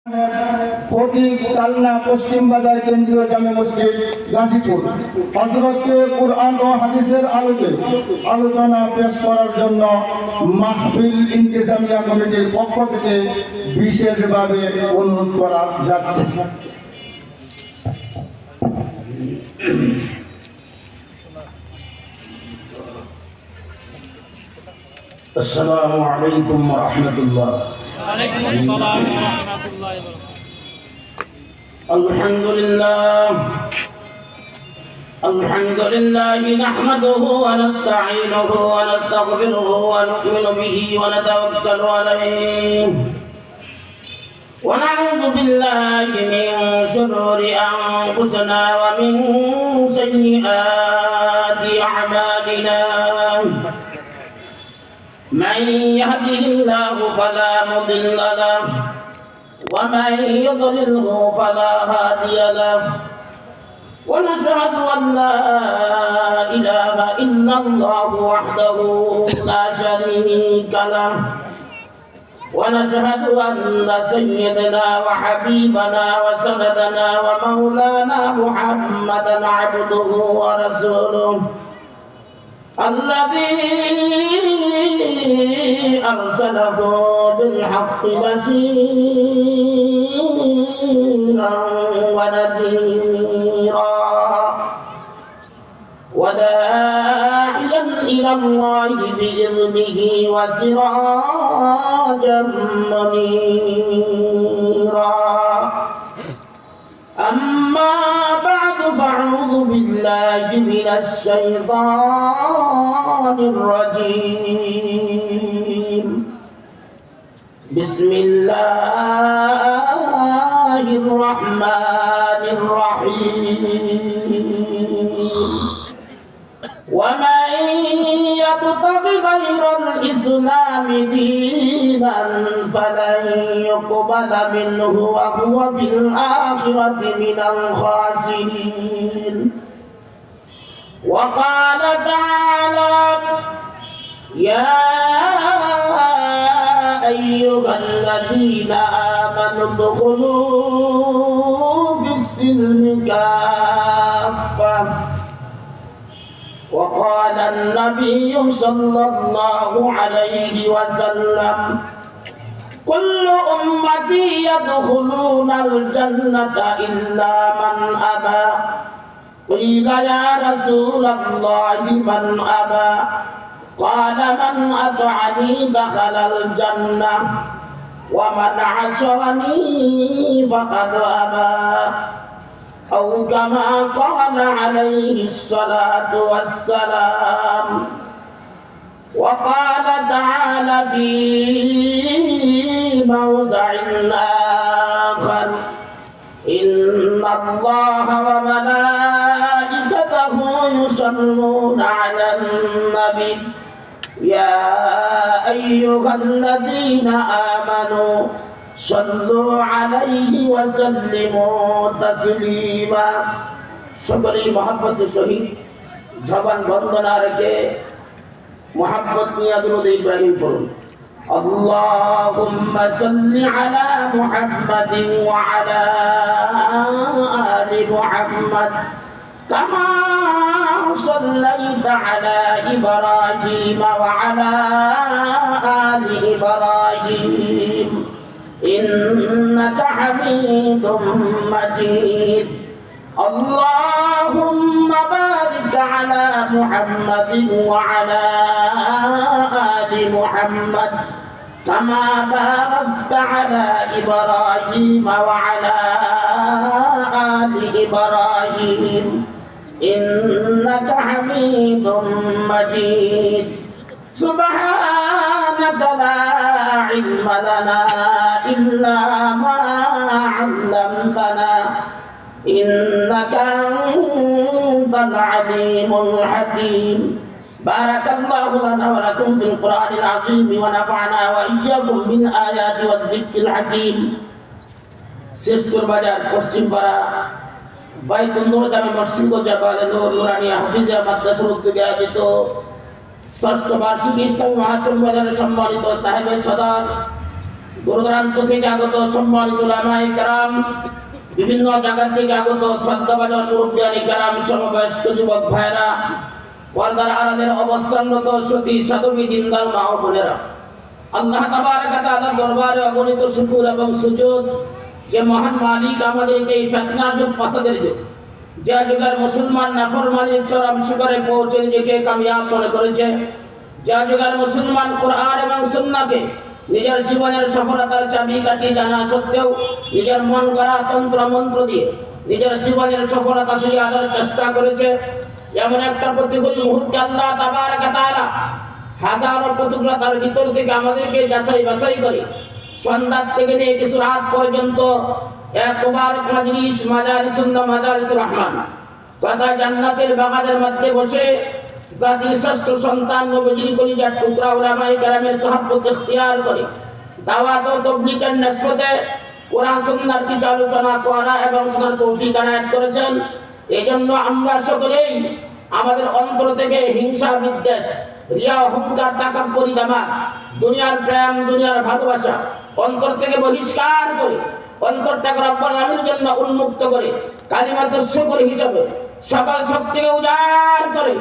ফটিক সালনা পশ্চিম বাজার কেন্দ্রীয় জামে মসজিদ গাজীপুর হযরতকে কুরআন ও হাদিসের আলোকে আলোচনা পেশ করার জন্য মাহফিল ইন্তেজামিয়া কমিটির পক্ষ থেকে বিশেষভাবে অনুরোধ করা যাচ্ছে। السلام عليكم ورحمة الله. وعليكم السلام ورحمة الله وبركاته. الحمد لله نحمده ونستعينه ونستغفره ونؤمن به ونتوكل عليه ونعوذ بالله من شرور أنفسنا ومن سيئات أعمالنا. من يهده الله فلا مضل له ومن يضلله فلا هادي له ونشهد أن لا إله إلا الله وحده لا شريك له ونشهد أن سيدنا وحبيبنا وسندنا ومولانا محمدا عبده ورسوله الذي أرسله بالحق بشيرا ونذيرا وداعيا إلى الله بإذنه وسراجا منيرا. أما بعد فأعوذ بالله من الشيطان الرجيم. بسم الله الرحمن الرحيم. ومن يبتغ غير الإسلام دينا فلن يقبل منه وهو في الآخرة من الخاسرين. وقال تعالى يا أيها الذين آمنوا ادخلوا في السلم كافة. وقال النبي صلى الله عليه وسلم كل أمتي يدخلون الجنة إلا من أبى. قيل يا رسول الله من أبى؟ قال من أطعني دخل الجنة ومن عصاني فقد أبى أو كما قال عليه الصلاة والسلام. وقال تعالى في موضع آخر إن الله وملائكته يصلون على النبي يا أيها الذين آمنوا صلوا عليه وسلموا تسليما. সকলেই মহব্বতের সহিত জবান বন্ধ না রেখে মহব্বত নিয়ে দুরূদ ইব্রাহিম পড়ুন। اللهم صل على محمد وعلى آل محمد كما صليت على إبراهيم وعلى آل إبراهيم إنك حميد مجيد. اللهم بارك على محمد وعلى آل محمد كما باركت على إبراهيم وعلى آل إبراهيم إنك حميد مجيد. سبحانك لا علم لنا إلا ما علمتنا إنك أنت العليم الحكيم. بارك الله لنا ولكم في القرآن العظيم ونفعنا وإياكم بالآيات والذكر الحكيم. শ্রেষ্ঠর বাজার পশ্চিম পাড়া বাইতুল নূর জামে মসজিদ ও জাবালে নূর নুরানিয়া হাফিজিয়া মাদ্রাসার উদ্যোগে আয়োজিত ষষ্ঠ বার্ষিক ইসলামী মহাসম্মেলনে সম্মানিত সাহেবের সদর দূরদূরান্ত থেকে আগত সম্মানিত উলামায়ে কেরাম, বিভিন্ন জায়গা থেকে আগত শ্রদ্ধাভাজন মুরব্বিয়ানে কেরাম, সমবয়স্ক যুবক ভাইরা, পর্দার আড়ালের অবস্থানরত সতী সাধবী দিনদার মা ও বোনেরা, আল্লাহ তাবারক ওয়া তাআলার দরবারে অগণিত শুকর এবং সুজুদ যে মহান মালিক আমাদেরকে এই ফিতনার যুগ ফাসাদের যুগ, যে যুগের মুসলমান নাফরমানির চরম শিখরে পৌঁছে নিজেকে কামিয়াব মনে করেছে, যে যুগের মুসলমান কোরআন এবং সুন্নাহকে নিজের জীবনের সফলতার চাবিকাঠি জানা সত্ত্বেও নিজের মন গড়া তন্ত্র মন্ত্র দিয়ে নিজের জীবনের সফলতা ফিরিয়ে আনার চেষ্টা করেছে, এমন একটা প্রতিকূল মুহূর্তে আল্লাহ তাবারক ওয়া তাআলা হাজারো প্রতিকূলতার ভিতর থেকে আমাদেরকে যাচাই বাছাই করে সন্ধ্যা থেকে নিয়ে কিছু রাত পর্যন্ত এক মুবারক মাজলিস মাজালিসুল্লাহ মাজালিসুর রহমান তথা জান্নাতের বাগানের মধ্যে বসে জাতির শ্রেষ্ঠ সন্তান নবীজির কলিজার টুকরা উলামায়ে কেরামের সাহাবত ইখতিয়ার করে দাওয়াত ও তাবলীগের নিসবতে কোরআন সুন্নাহর কিছু আলোচনা করা এবং শোনার তৌফিক আনায়াত করেছেন। এজন্য আমরা সকলেই আমাদের অন্তর থেকে হিংসা বিদ্বেষ রিয়া অহংকার তাকাব্বুরি দামাক দুনিয়ার প্রেম দুনিয়ার ভালোবাসা অন্তর থেকে বহিষ্কার করে অন্তরটাকে রব্বুল আলামিনের জন্য উন্মুক্ত করে কালিমাতুশ শুকর হিসাবে সকল শক্তিকে উজাড় করে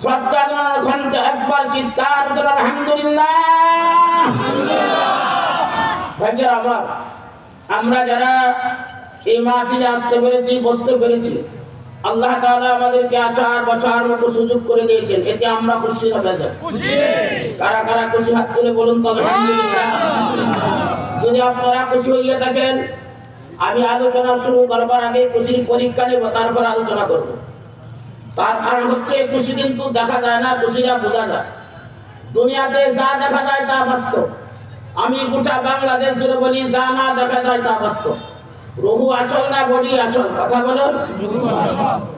শ্রদ্ধা জানানোর ঘন্টা একবার চিৎকার করে আলহামদুলিল্লাহ। ভাইয়েরা আমরা যারা এই মাহফিলে আসতে পেরেছি বসতে পেরেছি, আল্লাহ তাআলা আমাদেরকে আসার বসার মতো সুযোগ করে দিয়েছেন, এতে আমরা খুশি না বেজার? কারা কারা খুশি হাত তুলে বলুন তো আলহামদুলিল্লাহ। যদি আপনারা খুশি হয়ে থাকেন, আমি আলোচনা শুরু করবার আগে খুশির পরীক্ষা নেব, তারপর আলোচনা করব। তার কারণ হচ্ছে খুশি কিন্তু দেখা যায় না, খুশিটা বোঝা যায়। দুনিয়াতে যা দেখা যায় তা বাস্তব। আমি গোটা বাংলাদেশ জুড়ে বলি, যা না দেখা যায় তা বাস্তব। রুহু আসল না বডি আসল? কথা বলুন।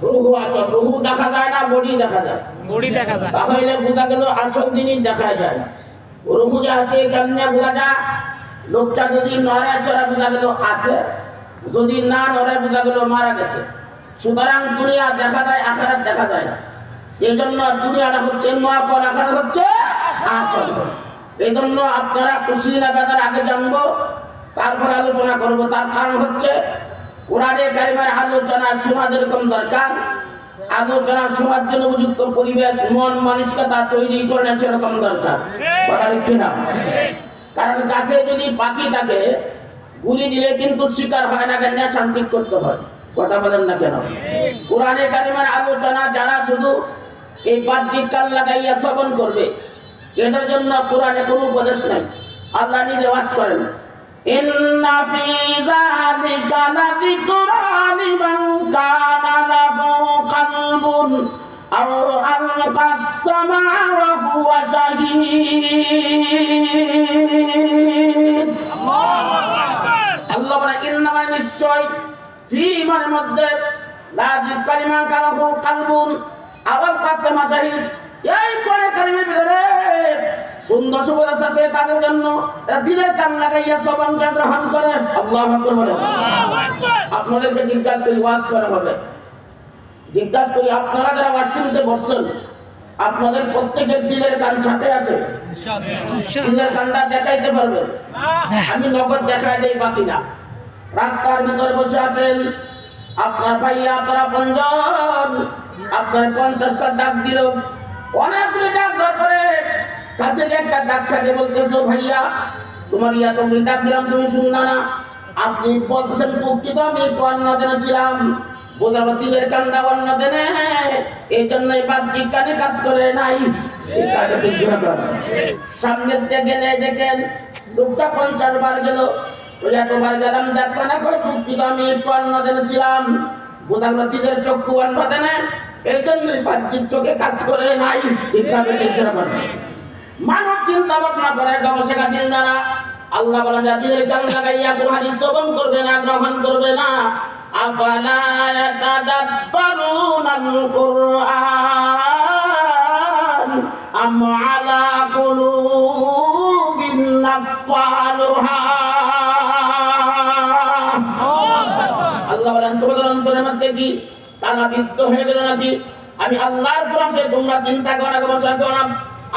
রুহু আসল। রুহু দেখা যায় না, বডি দেখা যায়? বডি দেখা যায়। তাহলে বোঝা গেল আসল জিনিস দেখা যায় না। রুহু যে আছে কেমনে বোঝা যায়? লোকটা যদি নড়ে চড়া বোঝা গেল আছে, যদি না নড়ে বোঝা গেল মারা গেছে। সুতরাং দুনিয়া দেখা যায়, আখিরাত দেখা যায় না। এই জন্য দুনিয়াটা হচ্ছে নকল, আখিরাত হচ্ছে আসল। এই জন্য আপনারা খুশি না বেজার আগে জানবো, তারপর আলোচনা করব। তার কারণ হচ্ছে কোরআনে কারিমের আলোচনা শোনা যেরকম দরকার, আলোচনা শোনার জন্য উপযুক্ত পরিবেশ মন মানসিকতা তৈরি করে সেরকম দরকার। কথা ঠিক না? কারণ গাছে যদি পাখি থাকে, গুলি দিলে কিন্তু শিকার হয় না, কেন শান্তি করতে হয়। কথা বলেন না কেন? কোরআনে কারিমের আলোচনা যারা শুধু এই বাহ্যিক কান লাগাইয়া শ্রবণ করবে, এদের জন্য কোরআনে কোনো উপদেশ নাই। আল্লাহ নিজে ওয়াজ করেন, ইন্না ফি যালিকা লাযিকরা লিমান কানা লাহু কলবুন আও আলকাস সামা ওয়া হুয়া শাহীদ। আল্লাহ বলে ইন্না মানে নিশ্চয়, ফি মানে মধ্যে, লাযিকরা লিমান কানা লাহু কলবুন আও আলকাস সামা শাহীদ। এই কোরআনে কারিমের ভিতরে সুন্দর সুবদাস আছে তাদের জন্য, তারা দিলের কান লাগাইয়া শ্রবণটা গ্রহণ করে। আল্লাহু আকবার বলেন। আপনাদেরকে জিজ্ঞাসা করি, ওয়াজ করা হবে, জিজ্ঞাসা করি আপনারা যারা ওয়াজ শুনতে বসছেন, আপনাদের প্রত্যেকের দিলের কান সাথে আছে? দিলের কানটা দেখাইতে পারবেন? আমি নগদ দেখাই দেই, বাকি না। রাস্তার ভিতরে বসে আছেন আপনার ভাইয়া, আপনারা 5 জন, আপনার 50টা ডাক দিল, অনেকগুলি ডাক দেওয়ার পরে কাছে একটা ডাক থাকে, বলতেছো ভাইয়া তোমার তো ডাক দিলাম, তুমি শুনলা না? আপনি বলতেছেন দুঃখিত, আমি একটু অন্য দিনে ছিলাম, বোঝাবো দিলের কান্ডা অন্য দিনে, এই জন্যই বাহ্যিক কানে কাজ করে নাই। সামনের দিয়ে গেলে দেখেন লোকটা 50 বার গেল, এতবার গেলাম দেখলাম না, করে দুঃখিত আমি একটু অন্য দিনে ছিলাম, বোঝা গেল দিলের চক্ষু অন্য দিনে, এই জন্যই বাহ্যিক চোখে কাজ করে নাই। ঠিক না? মানব চিন্তা ভাবনা করে গবেষণা দিন দ্বারা আল্লাহ বলেন, যাদের কান লাগাইয়া কোন হাদিস শ্রবণ করবে না, গ্রহণ করবে না, আফালা ইয়াতাদাব্বারুনাল কুরআন আম আলা কুলুবিন আকফালুহা। আল্লাহ বলেন, তোমাদের অন্তরের মধ্যে কি তালা বিদ্ধ হয়ে গেল নাকি? আমি আল্লাহর কোরআন সে তোমরা চিন্তা করো না, গবেষণা করো না।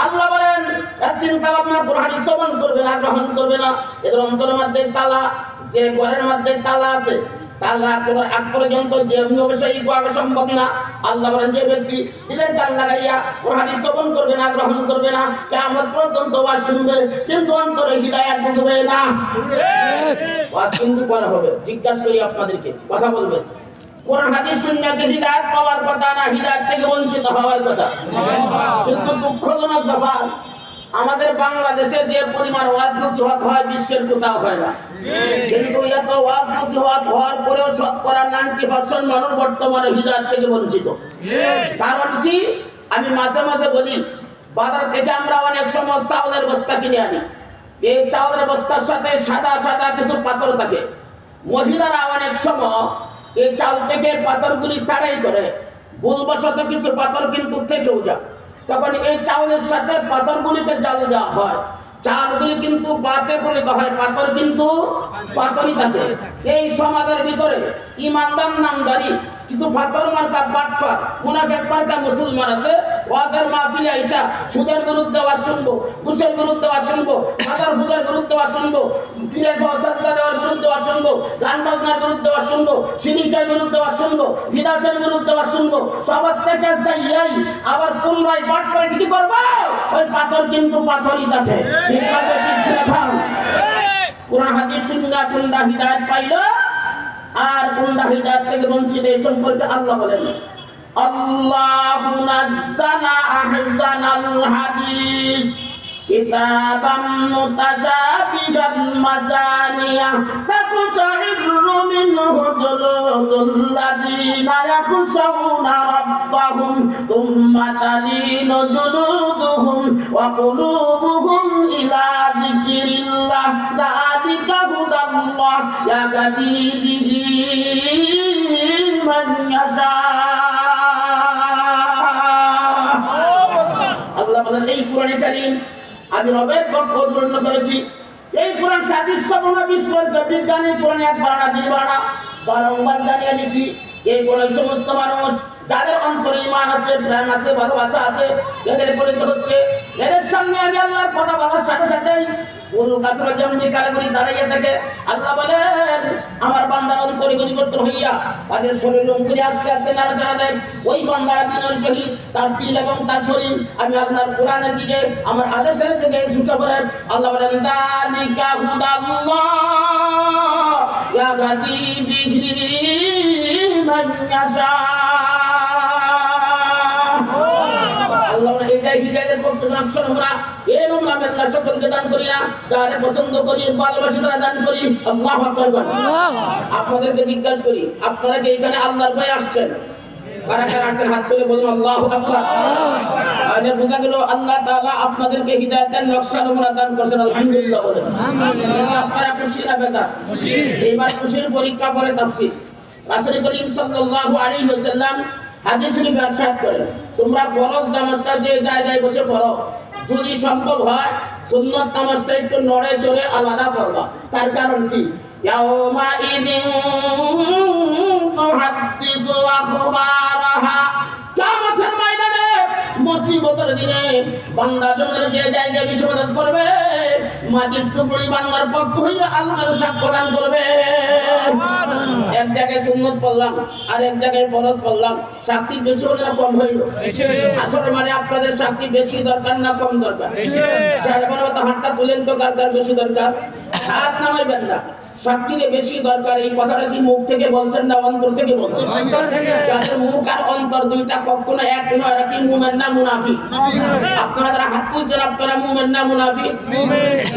আল্লাহ বলেন চিন্তা ভাবনা কোন হাদিস শ্রবণ করবে না, গ্রহণ করবে না। এদের অন্তরের মধ্যে তালা, যে ঘরের মধ্যে তালা আছে, তালা খোলার আগ পর্যন্ত যে ব্যবসায়ী করা সম্ভব না। আল্লাহ বলেন যে ব্যক্তি দিলের কান লাগাইয়া কোন হাদিস শ্রবণ করবে না, গ্রহণ করবে না, কিয়ামত পর্যন্ত ওয়াজ শুনবে কিন্তু অন্তরে হিদায়াত ঢুকবে না। ওয়াজ কিন্তু করা হবে। জিজ্ঞাসা করি আপনাদেরকে, কথা বলবেন, কোরআন হাদিস শুনলে কি হিদায়াত পাওয়ার কথা না হিদায়াত থেকে বঞ্চিত হওয়ার কথা? কিন্তু দুঃখজনক ব্যাপার, আমাদের বাংলাদেশে যে পরিমাণ ওয়াজ নসিহত হয় বিশ্বের কোথাও হয় না। কিন্তু এত ওয়াজ নসিহত হওয়ার পরেও শতকরা 90% মানুষ বর্তমানে হিদায়াত থেকে বঞ্চিত। কারণ কি? আমি মাঝে মাঝে বলি, বাজার থেকে আমরা অনেক সময় চাউলের বস্তা কিনে আনি, এই চাউলের বস্তার সাথে সাদা সাদা কিছু পাথর থাকে। মহিলারা অনেক সময় এই চাল থেকে পাথরগুলি ছাড়াই করে, ভুলবশত কিছু পাথর কিন্তু থেকেও যায়। তখন এই চাউলের সাথে পাথরগুলিকে জাল দেওয়া হয়, চালগুলি কিন্তু বাতে পরিণত হয়, পাথর কিন্তু পাথরই থাকে। এই সমাজের ভিতরে ইমানদার নামদারি কিছু পাথর মার্কা বাটফা মুনাফিক মার্কা মুসলমান আছে। ওয়াজের মাহফিলে আইসা সুদের বিরুদ্ধে ওয়াজ শুনবো, ঘুষের বিরুদ্ধে ওয়াজ শুনবো, হাজার ফুদের বিরুদ্ধে ওয়াজ শুনবো, ফিরে সাজদা দেওয়ার বিরুদ্ধে ওয়াজ শুনবো, গান বাজনার বিরুদ্ধে ওয়াজ শুনবো, শিরিকের বিরুদ্ধে ওয়াজ শুনবো, বিদআতের বিরুদ্ধে ওয়াজ শুনবো। সবার থেকে যাইয়াই আবার পুনরায় বাট করে কি করবো? ওই পাথর কিন্তু পাথরই থাকে। ঠিক আছে, ঠিক ছিল ভাব। কোরআন হাদিস শুনলা কোনটা হিদায়াত পাইলো আর কোনটা হিদায়াত থেকে বঞ্চিত, এই সম্পর্কে আল্লাহ বলেন, আল্লাহু নাযালা আহসানাল হাদিস কিতাবাম মুতাশাবিহান মাযানিয়া তাকশাইরু মিনহু জুলুদুল্লাযীনা ইয়াখশাউনা রাব্বাহুম থুম্মা তালিনু জুলুদুহুম ওয়া কুলুবুহুম ইলা যিকরিল্লাহ যালিকা হুদাল্লাহ ইয়াহদি বিহি মান ইয়াশা। আল্লাহ বলেন, এই কোরআনে কারীম আমি রবের পক্ষ পূর্ণ করেছি। এই কোরআন হাদিস শ্রবণ বিশ্বের বিজ্ঞানী কোরআন একবার না দুইবার না বারংবার জানিয়ে দিয়েছি। এই কোরআন সমস্ত মানুষ যাদের অন্তরে ঈমান আছে, প্রেম আছে, ভালোবাসা আছে, এদের পরিচয় হচ্ছে। এদের সঙ্গে আমি আল্লাহর কথা বলার সাথে সাথেই ফুল গাছের যেমনি কালেগুলি দাঁড়িয়ে থাকে, আল্লাহ বলেন আমার বান্দার অন্তরে পরিবর্তন হইয়া তাদের শরীর রঙগুলি আস্তে আস্তে নাড়াচাড়া দেয়। ওই বান্দার বিনয়ের সহিত তার দিল এবং তার শরীর আমি আল্লাহর কোরআনের দিকে, আমার আদেশের দিকে ঝুঁকে পড়ে। আল্লাহ বলেন যালিকা হুদাল্লাহ ইয়াহদি বিহি মান ইয়াশা। আল্লাহ এই হিদায়াতের পক্ষ নকশা নমুনা, এই নমুনা আমি আল্লাহ সকলকে দান করি না, যারা পছন্দ করি ভালোবাসি তারা দান করি। আল্লাহু আকবার। আপনাদেরকে জিজ্ঞাসা করি, আপনারা কি এখানে আল্লাহর ভয়ে আসছেন? কারা কারা আসছেন হাত তুলে বলুন আল্লাহু আকবার। আরে বুঝা গেল আল্লাহ তাআলা আপনাদেরকে হিদায়াতের নকশা নমুনা দান করেছেন, আলহামদুলিল্লাহ বলেন। আলহামদুলিল্লাহ। আপনারা খুশি না বেজার? খুশি। এবার খুশির পরীক্ষা করে তাফসীর। রাসূল করিম সাল্লাল্লাহু আলাইহি ওয়াসাল্লাম হাদিস শরীফে ইরশাদ করেন, তোমরা ফরজ নামাজটা যে জায়গায় বসে পড়ো, যদি সম্ভব হয় সুন্নাত নামাজটা একটু নড়ে চড়ে আলাদা করবা। তার কারণ কি? ইয়াউমা ইদিন তুহাদ্দিসু আখবারাহা, কিয়ামতের ময়দানে মুসিবতের দিনে বান্দা জনের যে জায়গায় বিশ্ববাদত করবে, মাটির টুকরি বান্দার পক্ষ হইয়া আল্লাহর সাক্ষ্য দান করবে। এক জায়গায় সুন্নাত পড়লাম আর এক জায়গায় ফরজ পড়লাম, শক্তি বেশি হলে না কম হইল? আসলে মানে আপনাদের শক্তি বেশি দরকার না কম দরকার? সারাবার মতো হাতটা তুলেন তো, কার কার বেশি দরকার? হাত নামাইবেন না। শক্তির বেশি দরকার, এই কথাটা কি মুখ থেকে বলছেন না অন্তর থেকে বলছেন? যাদের মুখ আর অন্তর দুইটা কখনো এক নয়, এরা কি মুমিন না মুনাফিক? আপনারা যারা হাত তুলছেন আপনারা মুমিন না মুনাফিক?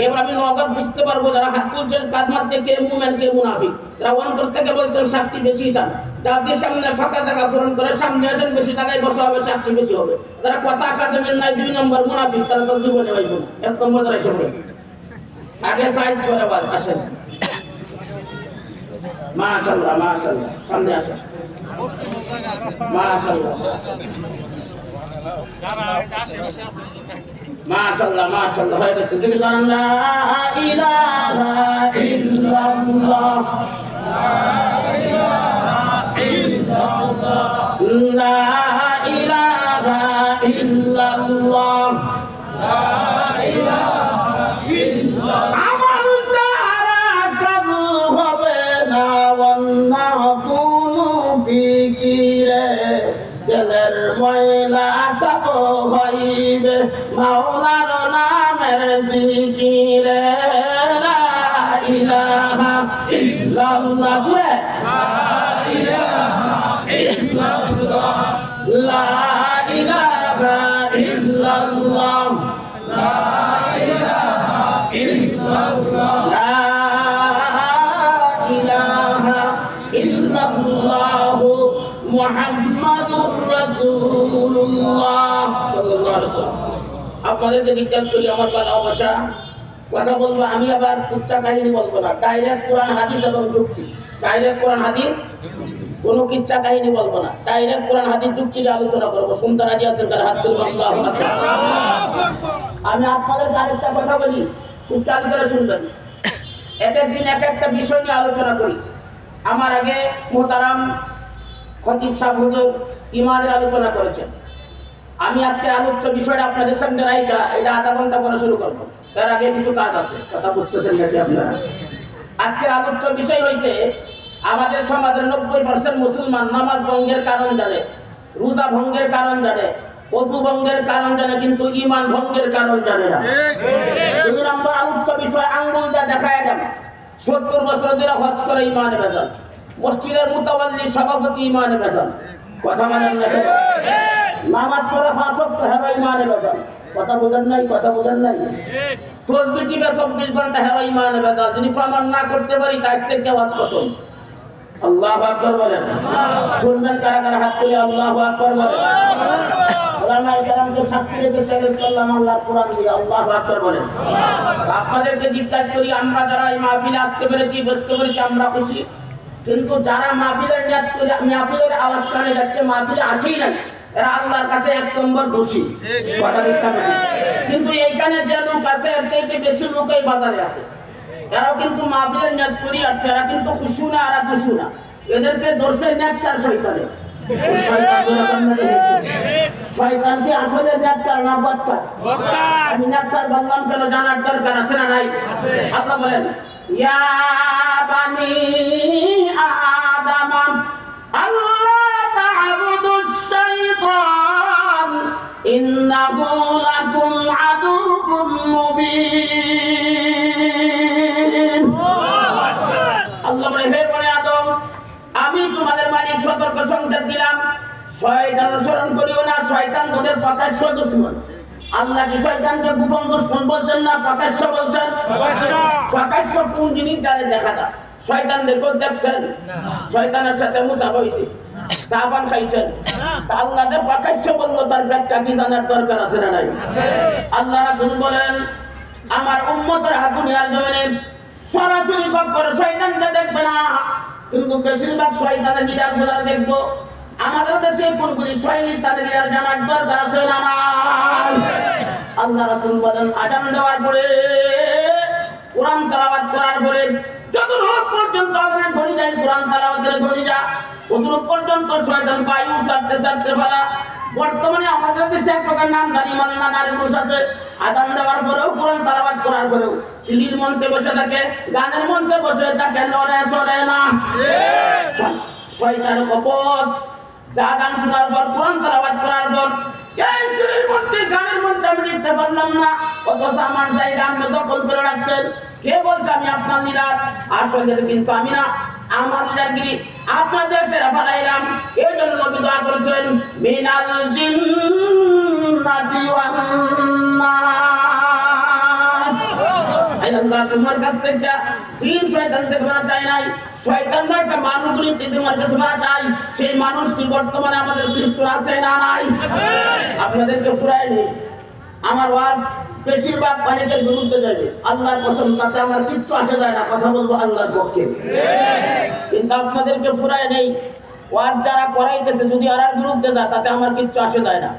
এবার আমি নগদ বুঝতে পারবো যারা হাত তুলছেন তার মধ্যে কে মুমিন কে মুনাফিক। যারা অন্তর থেকে বলছেন শক্তি বেশি চান, যাদের সামনে ফাঁকা জায়গা পূরণ করে সামনে আসেন বেশি টাকায় বসা হবে, শক্তি বেশি হবে। যারা কথা কাজে মিল নাই, 2 নম্বর মুনাফিক, তারা তো জীবনে হইব না। 1 নম্বর যারা এসে আগে সাইজ করে আসেন। মাশাআল্লাহ মাশাআল্লাহ, সামনে আসেন। মাশাআল্লাহ মাশাআল্লাহ মাশাআল্লাহ, হয়ে গেছে। জিকির লা ইলাহা ইল্লাল্লাহ, লা ইলাহা ইল্লাল্লাহ, লা ইলাহা ইল্লাল্লাহ, কোনো ফিকিরে দিলের ময়লা সাফ হইবে মাওলার নামের জিকিরে লা ইলাহা ইল্লাল্লাহ জুড়ে লা ইলাহা ইল্লাল্লাহ মুহাম্মাদুর রাসূলুল্লাহ সাল্লাল্লাহু আলাইহি ওয়াসাল্লাম। আপনাদেরকে জিজ্ঞাসা করি আমার বলা অবসা কথা বলবো, আমি আবার কুচ্চা কাহিনী বলবো না, ডাইরেক্ট কোরআন হাদিস এবং যুক্তি। ডাইরেক্ট কোরআন হাদিস, কোনো কিচ্ছা কাহিনী বলবো না, ডাইরেক্ট কোরআন হাদিস যুক্তির আলোচনা করবো। শুনতে রাজি আছেন? কাল হাত তুলবেন। আল্লাহু আকবার। আমি আপনাদের আরেকটা কথা বলি, খুব চালু করে শুনবেন। এক এক দিন এক একটা বিষয় নিয়ে আলোচনা করি। আমার আগে মোহতারাম খতিব সাহেব হুজুর ইমানের আলোচনা করেছেন। আমি আজকের আলোচ্য বিষয়টা আপনাদের সামনে রাইখা এটা আধা ঘন্টা পরে শুরু করবো। তার আগে কিছু কাজ আছে, কথা বুঝতেছেন নাকি আপনারা? আজকের আলোচ্য বিষয় হয়েছে আমাদের সমাজের 90% মুসলমান নামাজ ভঙ্গের কারণ জানে, রোজা ভঙ্গের কারণ জানে, ওযু ভঙ্গের কারণ জানে, কিন্তু ঈমান ভঙ্গের কারণ জানে না। 2 নম্বর আলোচ্য বিষয় আঙ্গুল দিয়ে দেখায় দেন 70 বছর ধরে হজ করে ঈমানে ভেজাল, মসজিদের মুতাওয়াল্লি সভাপতি ঈমানে ভেজাল, কথা বলেন না? নামাজ পড়ে 5 ওয়াক্ত হেরা ঈমানে ভেজাল, কথা বুঝেন নাই? কথা বুঝেন নাই? তসবিহ টিপে 24 ঘন্টা হেরা ঈমানে ভেজাল। যদি প্রমাণ না করতে পারি তাই থেকে ওয়াজ খতম। আল্লাহু আকবার বলেন। শুনবেন কারা কারা হাত তুলে আল্লাহু আকবার বলেন। ওলামায়ে কেরামকে সাক্ষী রেখে চ্যালেঞ্জ করলাম আল্লাহর কোরআন দিয়ে, আল্লাহু আকবার বলেন। আপনাদেরকে জিজ্ঞাসা করি, আমরা যারা এই মাহফিলে আসতে পেরেছি, বসতে পেরেছি, আমরা খুশি। কিন্তু যারা মাহফিলের নিয়ত করে মাহফিলের আওয়াজ কানে যাচ্ছে, মাহফিলে আসেই নাই, এরা আল্লাহর কাছে 1 নম্বর দোষী। কথা ঠিক না? কিন্তু এইখানে যে লোক আছে এর চাইতে বেশি লোকই বাজারে আছে। এরাও কিন্তু মাহফিলের নিয়ত করি আসছে, এরা কিন্তু খুশু না, এরা দুশু না। এদেরকে ধরছে নেককার শয়তানে। শয়তানকে আসলে নেককার না বদকার? আমি নেককার বললাম কেন জানার দরকার আছে না নাই? আল্লাহ বলেন ইয়া বানি আদম আল্লাহ তা'বুদুশ শাইতান ইন্নাহু লাকুম আদুউম মুবিন। আল্লাহ বলে হে বনি আদম, আমি তোমাদের মালিক সতর্ক সংকেত দিলাম, শয়তান অনুসরণ করিও না, শয়তান ওদের প্রকাশ্য দুশমন। আল্লাহ কি শয়তানকে গোপন দুশমন বলছেন না প্রকাশ্য বলছেন? প্রকাশ্য কোন জিনিস জানে দেখা দা। শয়তান রেকর্ড দেখছেন? শয়তানের সাথে মুসা হইছে, সাহাবান খাইছেন। তা আল্লাহ প্রকাশ্য বললো, তার ব্যাখ্যা কি জানার দরকার আছে না নাই? আল্লাহ রাসূল বলেন আমার উম্মতের হাত দুনিয়ার জমিনে সরাসরি কখনো শয়তানকে দেখবে না, কিন্তু বেশিরভাগ শয়তানের লিডার গুলো দেখবো। আমাদের দেশে কোনগুলি শয়তানের লিডার জানার দরকার আছে না নাই? আল্লাহ রাসূল বলেন আযান দেওয়ার পরে, কোরআন তেলাওয়াত করার পরে যতক্ষণ পর্যন্ত আযানের ধ্বনি যায়, কোরআন তেলাওয়াতের ধ্বনি যায়, ততক্ষণ পর্যন্ত শয়তান বায়ু ছাড়তে ছাড়তে পারা। বর্তমানে আমাদের দেশে এক প্রকার নামধারী মান্না নারী পুরুষ আছে, আযান দেওয়ার পরেও কোরআন তেলাওয়াত করার পরেও সিলির মঞ্চে বসে থাকে, গানের মঞ্চে বসে থাকে, নড়ে চড়ে না। শয়তানের কবচ। যা গান শোনার পর, কোরআন তেলাওয়াত করার পর এই সিলির মঞ্চে, গানের মঞ্চে আমি লিখতে পারলাম না, অথচ আমার জায়গা আপনি দখল করে রাখছেন। কে বলছে আমি আপনার লিডার? আসলে কিন্তু আমি না, আমার লিডারগিরি আপনাদের সেরা ফেলাইলাম। এই জন্য নবী দোয়া করেছেন মিনাল জিন্নাতি ওয়ান নাস। আল্লাহ তোমার কাছ থেকে তিন শয়তান থেকে মারা চাই নাই, শয়তান না একটা মানুষগুলি তোমার কাছে মারা চাই। সেই মানুষটি বর্তমানে আমাদের সৃষ্ট আছে না নাই? আপনাদেরকে ফুরায় নেই। আমার ওয়াজ বেশিরভাগ অনেকের বিরুদ্ধে যাবে, আল্লাহর কসম তাতে আমার কিচ্ছু আসে যায় না, কথা বলবো আল্লাহর পক্ষে। কিন্তু আপনাদেরকে ফুরায় নেই, ওয়াজ যারা করাইতেছে যদি আর বিরুদ্ধে যায় তাতে আমার কিচ্ছু আসে যায় না।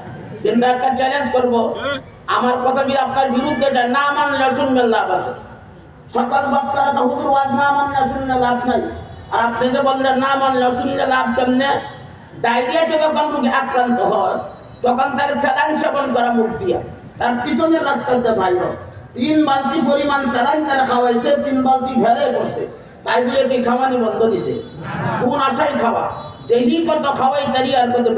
কিন্তু একটা চ্যালেঞ্জ করব, আমার কথা যদি আপনার বিরুদ্ধে যায়, না মানলে শুনবেন লাভ আছে। সকাল বক্তারা তো হুজুর ওয়াজ না মানলে শুনলে লাভ নাই। আর আপনি যে বললেন না মানলে শুনলে লাভ কেমনে? ডায়রিয়াতে যখন রোগী আক্রান্ত হয় তখন তার স্যালাইন সেবন করা মুখ দিয়া, তার পিছনের রাস্তাতে ভাই 3 বালতি পরিমাণ স্যালাইন তারা খাওয়াইছে, 3 বালতি ভেড়ে বসে। তাই বলে কি খাওয়ানি বন্ধ দিছে? কোন আশায় খাওয়া? দেহি কত খাওয়াই তারি আর কত